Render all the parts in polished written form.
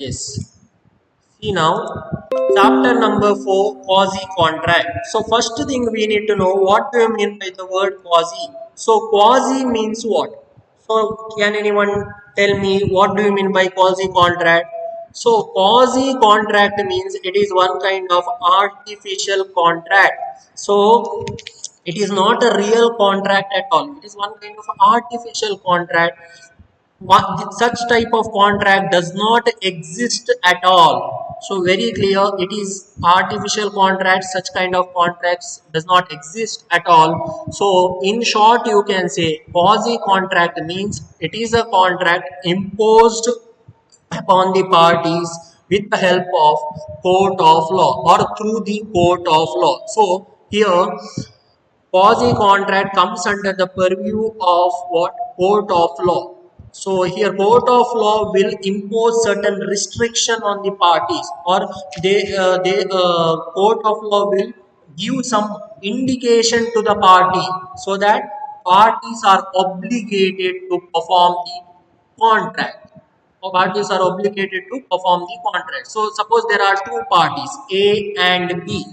Yes. See now, chapter number 4, quasi contract. So first thing we need to know, what do you mean by the word quasi? So quasi means what? So can anyone tell me what do you mean by quasi contract? So quasi contract means it is one kind of artificial contract. So it is not a real contract at all. It is one kind of artificial contract. Such type of contract does not exist at all. So very clear, it is artificial contract. Such kind of contracts does not exist at all. So in short, you can say quasi contract means it is a contract imposed upon the parties with the help of court of law or through the court of law. So here quasi contract comes under the purview of what? Court of law. So here court of law will impose certain restriction on the parties, or they court of law will give some indication to the party, so that parties are obligated to perform the contract, or parties are obligated to perform the contract. So suppose there are two parties A and B.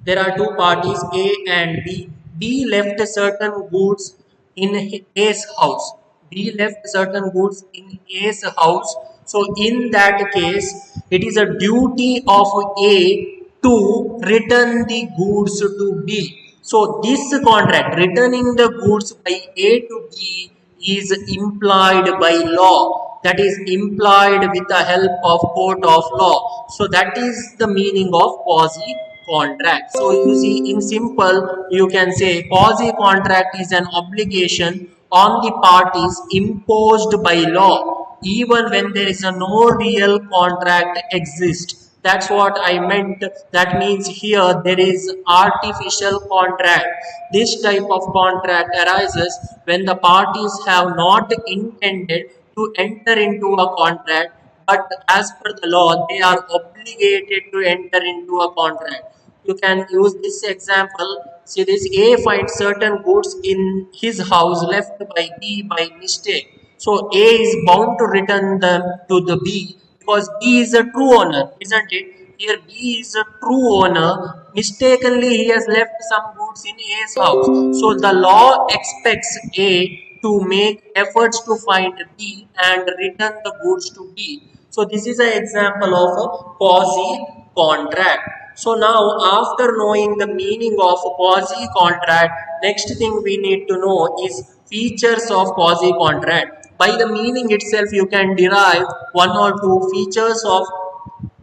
There are two parties A and B. B left certain goods in A's house. B left certain goods in A's house. So in that case, it is a duty of A to return the goods to B. So this contract, returning the goods by A to B, is implied by law. That is implied with the help of court of law. So that is the meaning of quasi contract. So you see, in simple, you can say quasi contract is an obligation on the parties imposed by law, even when there is a no real contract exists. That's what I meant. That means here there is artificial contract. This type of contract arises when the parties have not intended to enter into a contract, but as per the law they are obligated to enter into a contract. You can use this example. See this, A finds certain goods in his house left by B by mistake. So A is bound to return them to the B, because B is a true owner, isn't it? Here B is a true owner. Mistakenly he has left some goods in A's house. So the law expects A to make efforts to find B and return the goods to B. So this is an example of a quasi contract. So now after knowing the meaning of quasi contract, next thing we need to know is features of quasi contract. By the meaning itself, you can derive one or two features of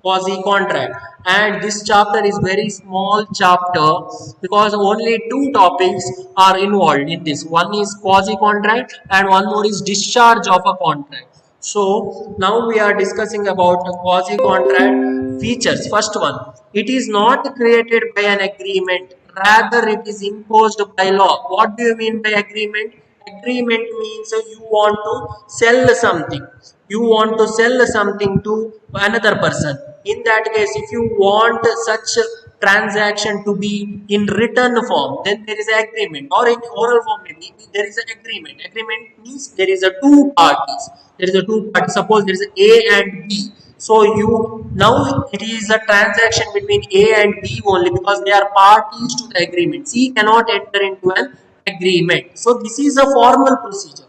quasi contract, and this chapter is very small chapter because only two topics are involved in this. One is quasi contract and one more is discharge of a contract. So now we are discussing about the quasi contract features. First one, it is not created by an agreement, rather it is imposed by law. What do you mean by agreement? Agreement means you want to sell something. You want to sell something to another person. In that case, if you want such transaction to be in written form, then there is an agreement, or in oral form maybe there is an agreement. Agreement means there is a two parties. There is a two parties. Suppose there is A and B. So you now it is a transaction between A and B only, because they are parties to the agreement. C cannot enter into an agreement. So this is a formal procedure.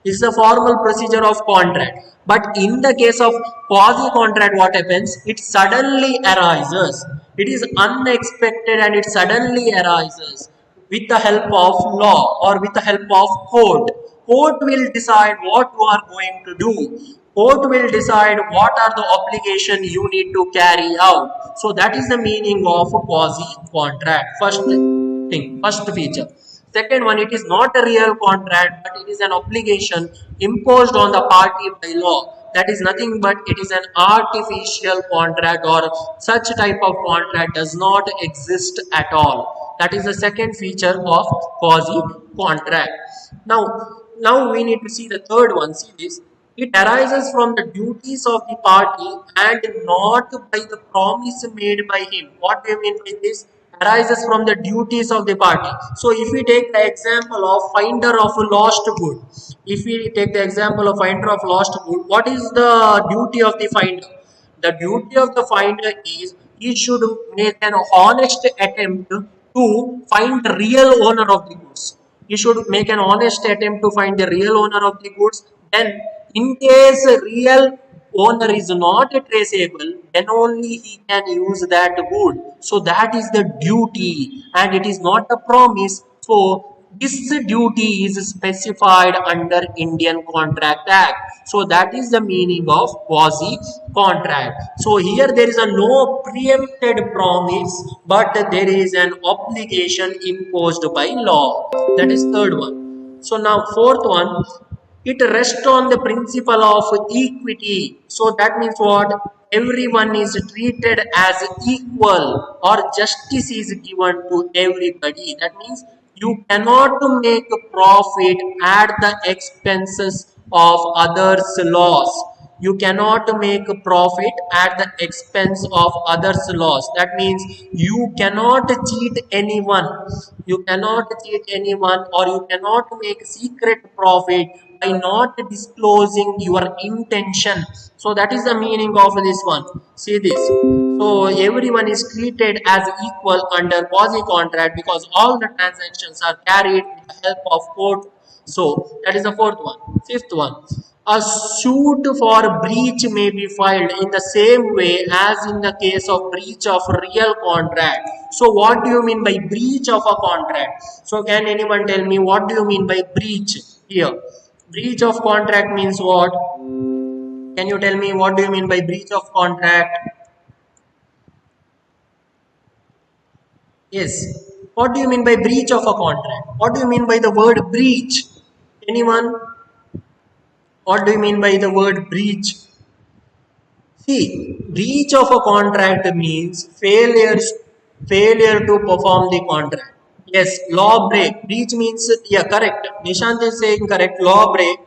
This is a formal procedure of contract. But in the case of quasi contract, what happens? It suddenly arises. It is unexpected and it suddenly arises with the help of law or with the help of court. Court will decide what you are going to do. Court will decide what are the obligations you need to carry out. So that is the meaning of a quasi contract. First thing, first feature. Second one, it is not a real contract, but it is an obligation imposed on the party by law. That is nothing but it is an artificial contract, or such type of contract does not exist at all. That is the second feature of quasi contract. Now we need to see the third one. See this. It arises from the duties of the party and not by the promise made by him. What do you mean by this? Arises from the duties of the party. So if we take the example of finder of a lost good, if we take the example of finder of lost good, what is the duty of the finder? The duty of the finder is he should make an honest attempt to find the real owner of the goods. He should make an honest attempt to find the real owner of the goods. Then, in case real owner is not traceable, then only he can use that good. So that is the duty, and it is not a promise. So this duty is specified under Indian Contract Act. So that is the meaning of quasi contract. So here there is a no preempted promise, but there is an obligation imposed by law. That is third one. So now fourth one, it rests on the principle of equity. So that means what? Everyone is treated as equal, or justice is given to everybody. That means you cannot make a profit at the expenses of others' loss. You cannot make a profit at the expense of others' loss. That means you cannot cheat anyone. You cannot cheat anyone, or you cannot make secret profit by not disclosing your intention. So that is the meaning of this one. See this. So everyone is treated as equal under quasi contract because all the transactions are carried with the help of court. So that is the fourth one. Fifth one. A suit for breach may be filed in the same way as in the case of breach of real contract. So what do you mean by breach of a contract? So can anyone tell me what do you mean by breach here? Breach of contract means what? Can you tell me what do you mean by breach of contract? Yes. What do you mean by breach of a contract? What do you mean by the word breach? Anyone? What do you mean by the word breach? See, breach of a contract means failure to perform the contract. Yes, law break. Breach means, yeah, correct. Nishant is saying correct. Law break.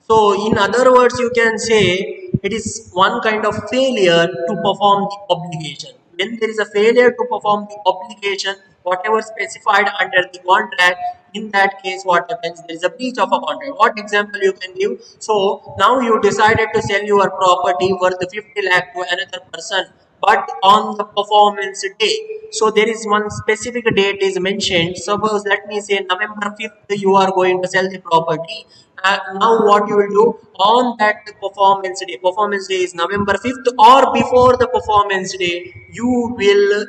So, in other words, you can say it is one kind of failure to perform the obligation. When there is a failure to perform the obligation, whatever specified under the contract, in that case, what happens? There is a breach of a contract. What example you can give? So, now you decided to sell your property worth 50 lakh to another person, but on the performance day. So there is one specific date is mentioned. Suppose let me say November 5th you are going to sell the property. Now what you will do on that performance day is November 5th or before the performance day, you will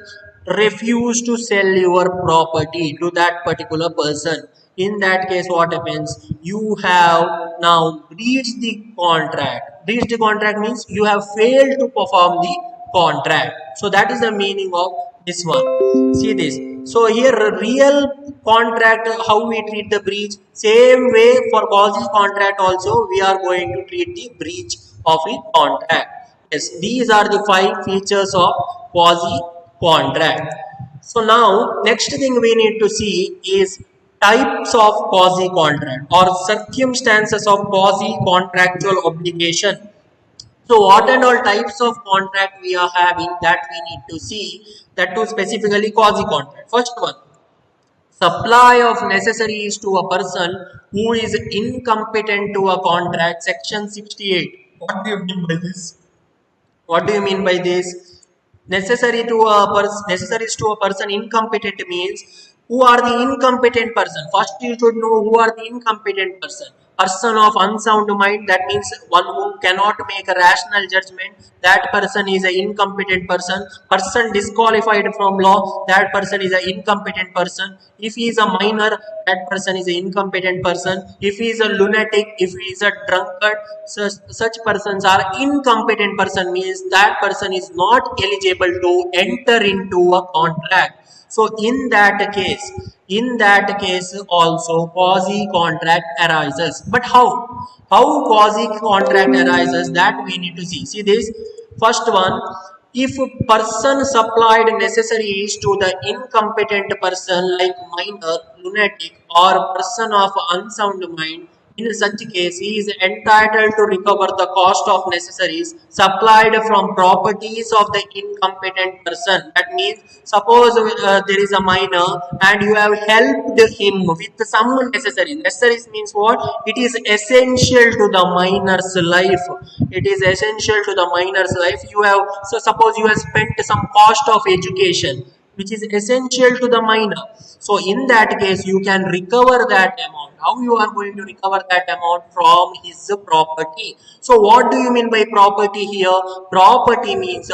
refuse to sell your property to that particular person. In that case, what happens? You have now breached the contract. Breached the contract means you have failed to perform the contract. So that is the meaning of this one. See this. So here real contract, how we treat the breach, same way for quasi contract also we are going to treat the breach of a contract. Yes, these are the 5 features of quasi contract. So now next thing we need to see is types of quasi contract or circumstances of quasi contractual obligation. So what and all types of contract we are having, that we need to see, that to specifically quasi contract. First one, supply of necessaries to a person who is incompetent to a contract, section 68. What do you mean by this? What do you mean by this? Necessaries to a person incompetent means who are the incompetent person. First you should know who are the incompetent person. Person of unsound mind, that means one who cannot make a rational judgment, that person is an incompetent person. Person disqualified from law, that person is an incompetent person. If he is a minor, that person is an incompetent person. If he is a lunatic, if he is a drunkard, such persons are incompetent person, means that person is not eligible to enter into a contract. So in that case also quasi contract arises. But how quasi contract arises, that we need to see. See this first one. If person supplied necessaries to the incompetent person like minor, lunatic or person of unsound mind, In such case, he is entitled to recover the cost of necessaries supplied from properties of the incompetent person. That means, suppose there is a minor and you have helped him with some necessaries. Necessaries means what? It is essential to the minor's life. It is essential to the minor's life. You have, so suppose you have spent some cost of education which is essential to the minor. So in that case, you can recover that amount. How you are going to recover that amount? From his property. So what do you mean by property here? Property means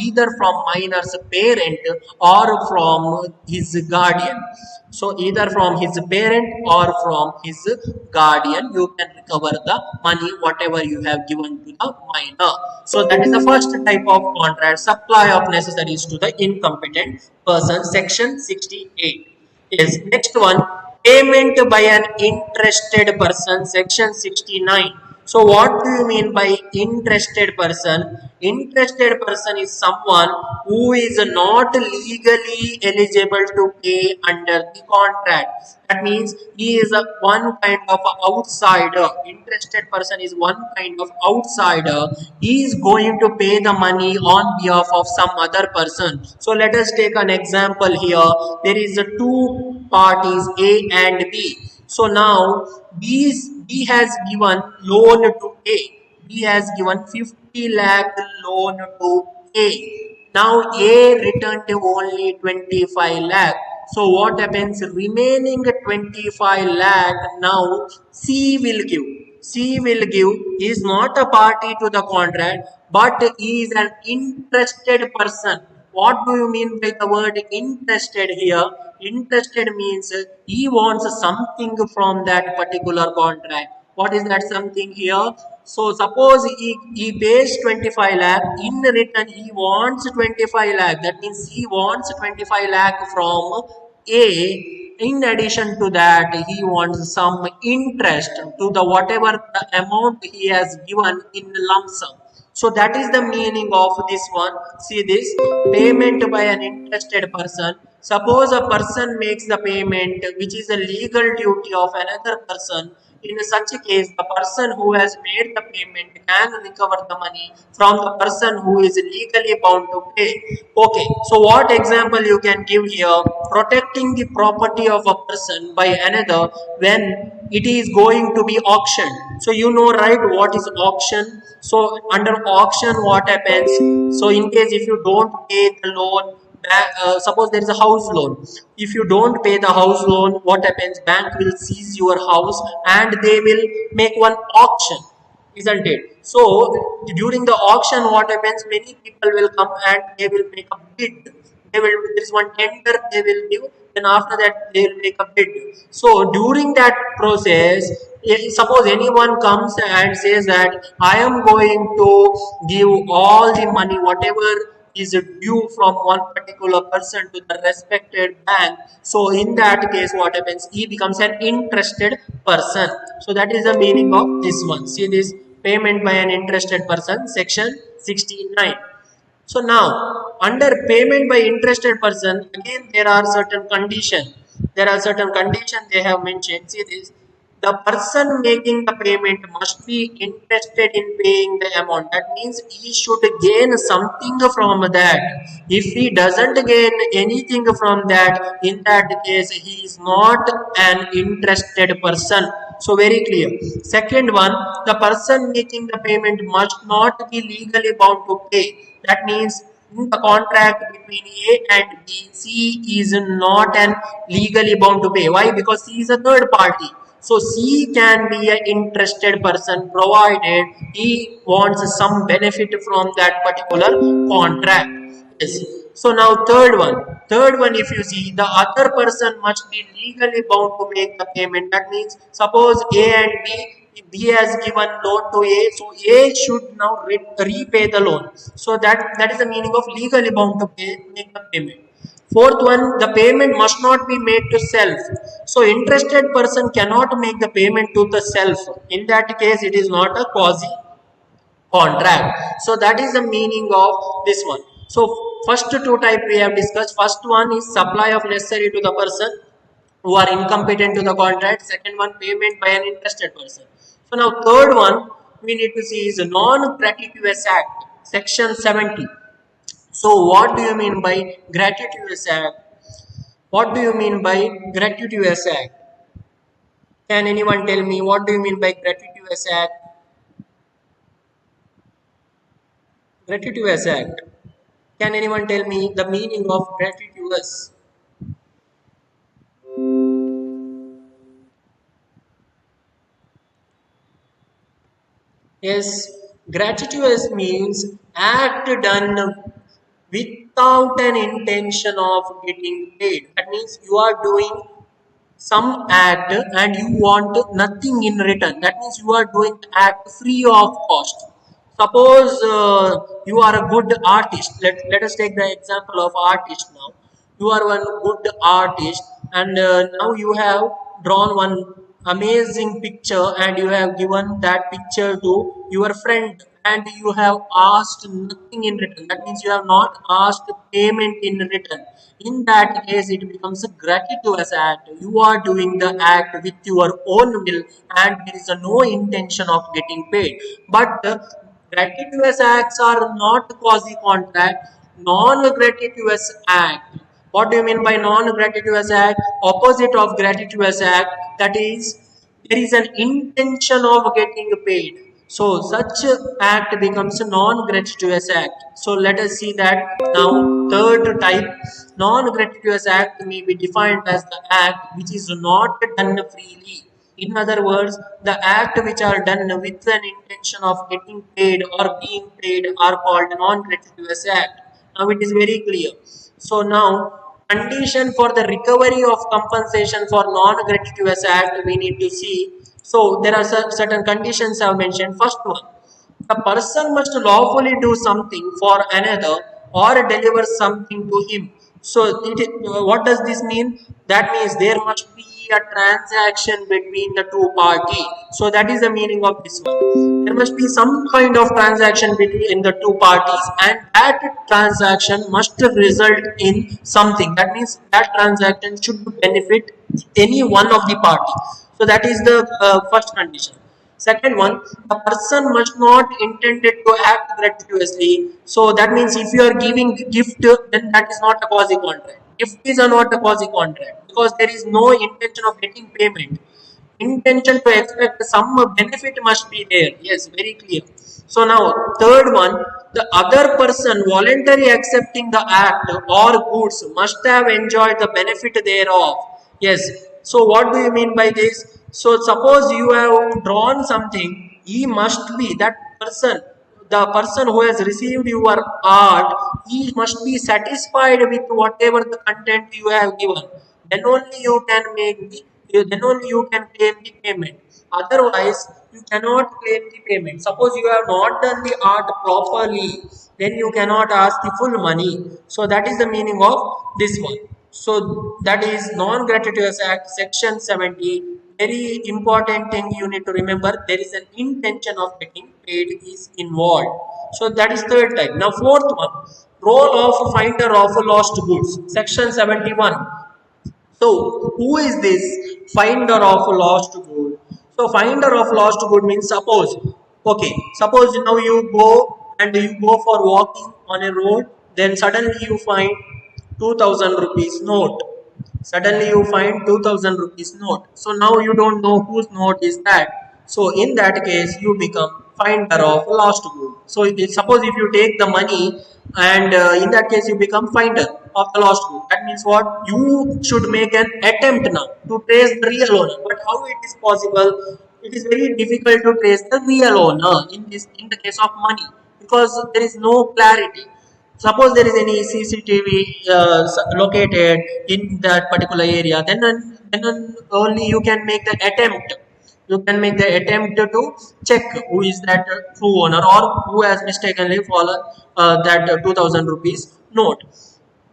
either from minor's parent or from his guardian. So either from his parent or from his guardian, you can recover the money whatever you have given to the minor. So that is the first type of contract, supply of necessaries to the incompetent person, section 68. Is next one, payment by an interested person, section 69. So what do you mean by interested person? Interested person is someone who is not legally eligible to pay under the contract. That means he is a one kind of outsider. Interested person is one kind of outsider. He is going to pay the money on behalf of some other person. So let us take an example here. There is a two parties, A and B. So now B has given loan to A. B has given 50 lakh loan to A. Now A returned only 25 lakh. So what happens? Remaining 25 lakh now C will give. C will give. He is not a party to the contract, but he is an interested person. What do you mean by the word interested here? Interested means he wants something from that particular contract. What is that something here? So suppose he pays 25 lakh, in return he wants 25 lakh. That means he wants 25 lakh from A. In addition to that, he wants some interest to the whatever the amount he has given in lump sum. So that is the meaning of this one. See this, payment by an interested person. Suppose a person makes the payment which is a legal duty of another person. In such a case, the person who has made the payment can recover the money from the person who is legally bound to pay. Okay, so what example you can give here? Protecting the property of a person by another when it is going to be auctioned. So you know, right, what is auction? So under auction, what happens? So in case if you don't pay the loan, suppose there is a house loan. If you don't pay the house loan, what happens? Bank will seize your house and they will make one auction, isn't it? So during the auction, what happens? Many people will come and they will make a bid. There is one tender they will give. Then after that they will make a bid. So during that process, suppose anyone comes and says that I am going to give all the money, whatever is due from one particular person to the respected bank. So in that case, what happens? He becomes an interested person. So that is the meaning of this one. See this, payment by an interested person, section 69. So now, under payment by interested person, again there are certain conditions. There are certain conditions they have mentioned. See this, the person making the payment must be interested in paying the amount. That means he should gain something from that. If he doesn't gain anything from that, in that case he is not an interested person. So very clear. Second one, the person making the payment must not be legally bound to pay. That means in the contract between A and B, C is not an legally bound to pay. Why? Because C is a third party. So C can be an interested person provided he wants some benefit from that particular contract. Yes. So now third one, if you see, the other person must be legally bound to make the payment. That means suppose A and B has given loan to A, so A should now repay the loan. So that is the meaning of legally bound to make the payment. Fourth one, the payment must not be made to self. So interested person cannot make the payment to the self. In that case, it is not a quasi contract. So that is the meaning of this one. So first two type we have discussed. First one is supply of necessary to the person. who are incompetent to the contract. Second one, payment by an interested person. So now third one we need to see is a non-gratuitous act, section 70. So what do you mean by gratuitous act? What do you mean by gratuitous act? Can anyone tell me what do you mean by gratuitous act? Gratuitous act. Can anyone tell me the meaning of gratuitous? Yes, gratuitous means act done without an intention of getting paid. That means you are doing some act and you want nothing in return. That means you are doing the act free of cost. Suppose you are a good artist. Let us take the example of artist now. You are one good artist and now you have drawn one amazing picture and you have given that picture to your friend and you have asked nothing in return. That means you have not asked payment in return. In that case, it becomes a gratuitous act. You are doing the act with your own will and there is no intention of getting paid. But gratuitous acts are not quasi-contract, non-gratuitous act. What do you mean by non-gratuitous act? Opposite of gratuitous act, that is, there is an intention of getting paid. So such act becomes a non-gratuitous act. So let us see that now. Third type, non-gratuitous act may be defined as the act which is not done freely. In other words, the act which are done with an intention of getting paid or being paid are called non-gratuitous act. Now it is very clear. So now condition for the recovery of compensation for non-gratuitous act we need to see. So there are certain conditions I have mentioned. First one, the person must lawfully do something for another or deliver something to him. So what does this mean? That means there must be a transaction between the two parties. So that is the meaning of this one. There must be some kind of transaction between the two parties and that transaction must result in something. That means that transaction should benefit any one of the parties. So that is the first condition. Second one, the person must not intended to act gratuitously. So that means if you are giving gift, then that is not a quasi contract. Gift is not a quasi contract because there is no intention of getting payment. Intention to expect some benefit must be there. Yes, very clear. So now third one, the other person voluntarily accepting the act or goods must have enjoyed the benefit thereof. Yes. So what do you mean by this? So suppose you have drawn something, he must be that person, the person who has received your art, he must be satisfied with whatever the content you have given. Then only you can make the then only you can claim the payment. Otherwise, you cannot claim the payment. Suppose you have not done the art properly, then you cannot ask the full money. So that is the meaning of this one. So that is non-gratuitous act section 70. Very important thing you need to remember, there is an intention of getting paid is involved. So that is third type. Now fourth one, role of finder of lost goods section 71. So, who is this finder of lost good? So, finder of lost good means suppose now you go and you go for walking on a road, then suddenly you find 2000 rupees note. Suddenly you find 2000 rupees note. So, now you don't know whose note is that. So, in that case, you become finder of lost good. So, suppose if you take the money and in that case you become finder of the lost good. That means what? You should make an attempt now to trace the real owner. But how it is possible? It is very difficult to trace the real owner in the case of money because there is no clarity. Suppose there is any CCTV located in that particular area, then only you can make the attempt. You can make the attempt to check who is that true owner or who has mistakenly fallen that 2000 rupees note.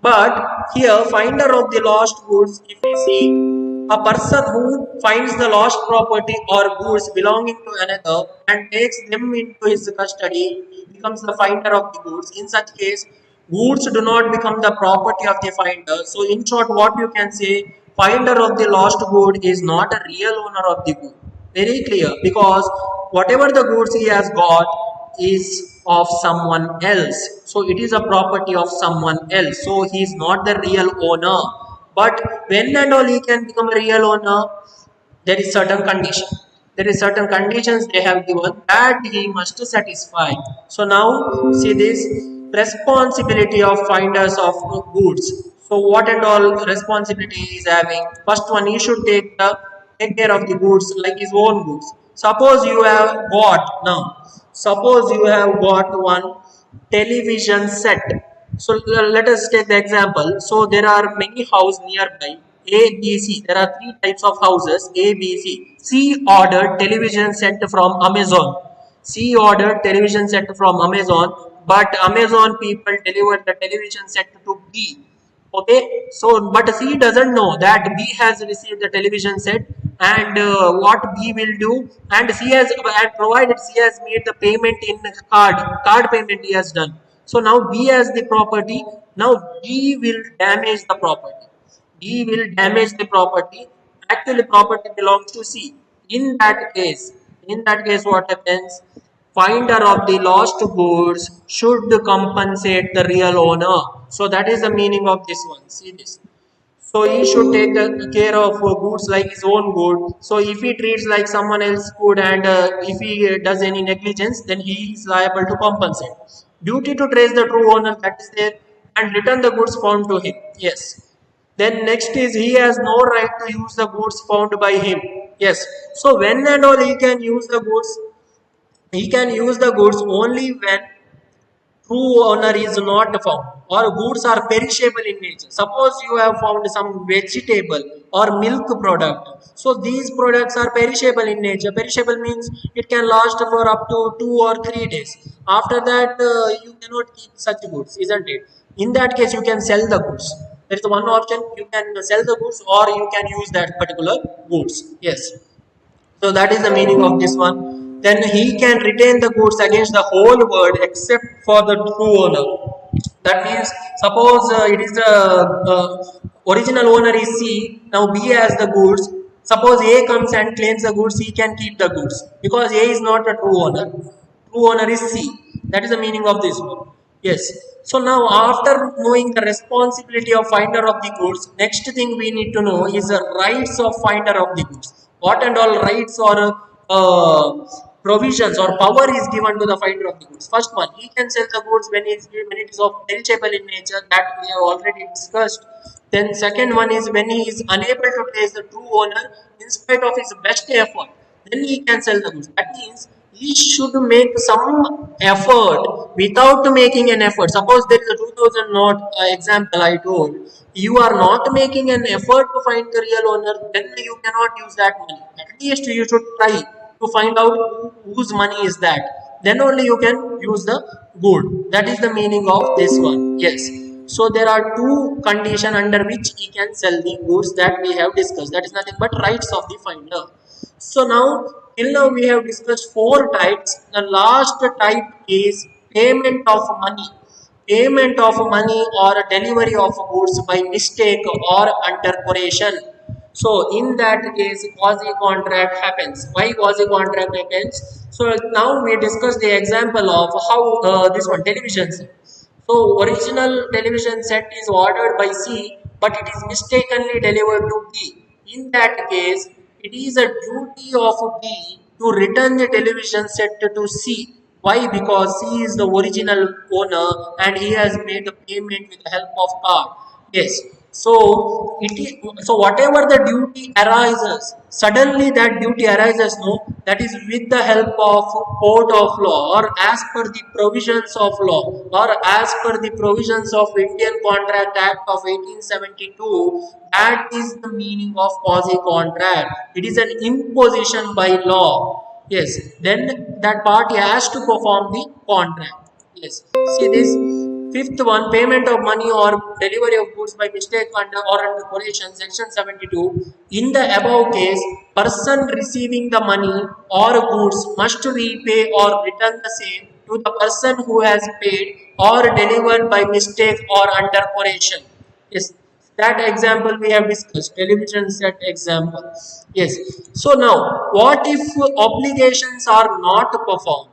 But here, finder of the lost goods, if we see a person who finds the lost property or goods belonging to another and takes them into his custody, becomes the finder of the goods. In such case, goods do not become the property of the finder. So, in short, what you can say, finder of the lost good is not a real owner of the good. Very clear, because whatever the goods he has got is of someone else. So it is a property of someone else. So he is not the real owner. But when and all he can become a real owner, there is certain condition. There is certain conditions they have given that he must satisfy. So now see this responsibility of finders of goods. So what and all responsibility he is having? First one, he should take care of the goods like his own goods. Suppose you have got now. Suppose you have got one television set. So let us take the example. So there are many houses nearby. A, B, C. There are three types of houses. A, B, C. C ordered television set from Amazon. C ordered television set from Amazon, but Amazon people delivered the television set to B. Okay, so but C doesn't know that B has received the television set, and what B will do, and C has, and provided C has made the payment in card payment he has done. So now B has the property. Now B will damage the property. B will damage the property. Actually, property belongs to C. In that case, what happens? Finder of the lost goods should compensate the real owner. So that is the meaning of this one. See this. So he should take care of goods like his own good. So if he treats like someone else's good, and if he does any negligence, then he is liable to compensate. Duty to trace the true owner, that is there, and return the goods found to him. Yes. Then next is he has no right to use the goods found by him. Yes. So when and all he can use the goods, he can use the goods only when true owner is not found, or goods are perishable in nature. Suppose you have found some vegetable or milk product. So these products are perishable in nature. Perishable means it can last for up to 2 or 3 days. After that, you cannot keep such goods, isn't it? In that case, you can sell the goods. There is one option: you can sell the goods, or you can use that particular goods. Yes. So that is the meaning of this one. Then he can retain the goods against the whole world except for the true owner. That means, suppose it is the original owner is C. Now B has the goods. Suppose A comes and claims the goods, he can keep the goods because A is not a true owner. True owner is C. That is the meaning of this one. Yes. So now, after knowing the responsibility of finder of the goods, next thing we need to know is the rights of finder of the goods. What and all rights or provisions or power is given to the finder of the goods. First one, he can sell the goods when it is of perishable in nature, that we have already discussed. Then second one is when he is unable to trace the true owner in spite of his best effort, then he can sell the goods. That means he should make some effort. Without making an effort, suppose there is a 2000 note example I told, you are not making an effort to find the real owner, then you cannot use that money. At least you should try to find out whose money is that, then only you can use the good. That is the meaning of this one. Yes. So there are two conditions under which he can sell the goods that we have discussed. That is nothing but rights of the finder. So now, till now we have discussed 4 types. The last type is payment of money. Payment of money or delivery of goods by mistake or under coercion. So in that case, quasi contract happens. Why quasi contract happens? So now we discuss the example of how this one television set. So original television set is ordered by C, but it is mistakenly delivered to B. In that case, it is a duty of B to return the television set to C. Why? Because C is the original owner and he has made the payment with the help of card. Yes. So it is, so whatever the duty arises, suddenly that duty arises, no, that is with the help of court of law or as per the provisions of law or as per the provisions of Indian Contract Act of 1872. That is the meaning of quasi contract. It is an imposition by law. Yes, then that party has to perform the contract. Yes, see this fifth one, payment of money or delivery of goods by mistake under coercion, section 72. In the above case, person receiving the money or goods must repay or return the same to the person who has paid or delivered by mistake or under coercion. Yes, That example we have discussed, television set example. Yes. So now, what if obligations are not performed?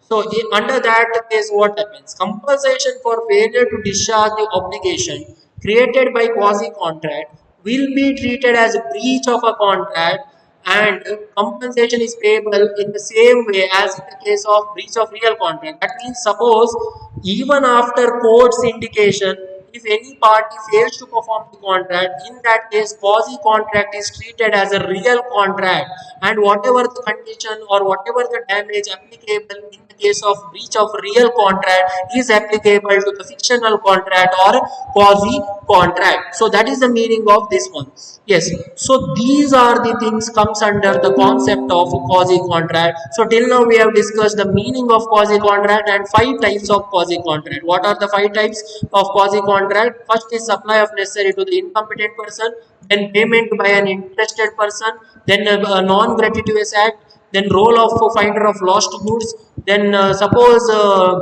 So under that case, what happens? Compensation for failure to discharge the obligation created by quasi contract will be treated as a breach of a contract, and compensation is payable in the same way as in the case of breach of real contract. That means, suppose even after court's indication, if any party fails to perform the contract, in that case, quasi contract is treated as a real contract, and whatever the condition or whatever the damage applicable in the case of breach of real contract is applicable to the fictional contract or quasi contract. So that is the meaning of this one. Yes. So these are the things comes under the concept of quasi contract. So till now we have discussed the meaning of quasi contract and five types of quasi contract. What are the five types of quasi contract? First is supply of necessary to the incompetent person, then payment by an interested person, then a non-gratuitous act, then role of finder of lost goods, then suppose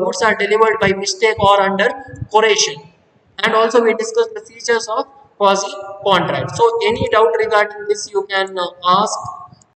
goods are delivered by mistake or under coercion, and also we discussed the features of quasi contract. So any doubt regarding this you can ask.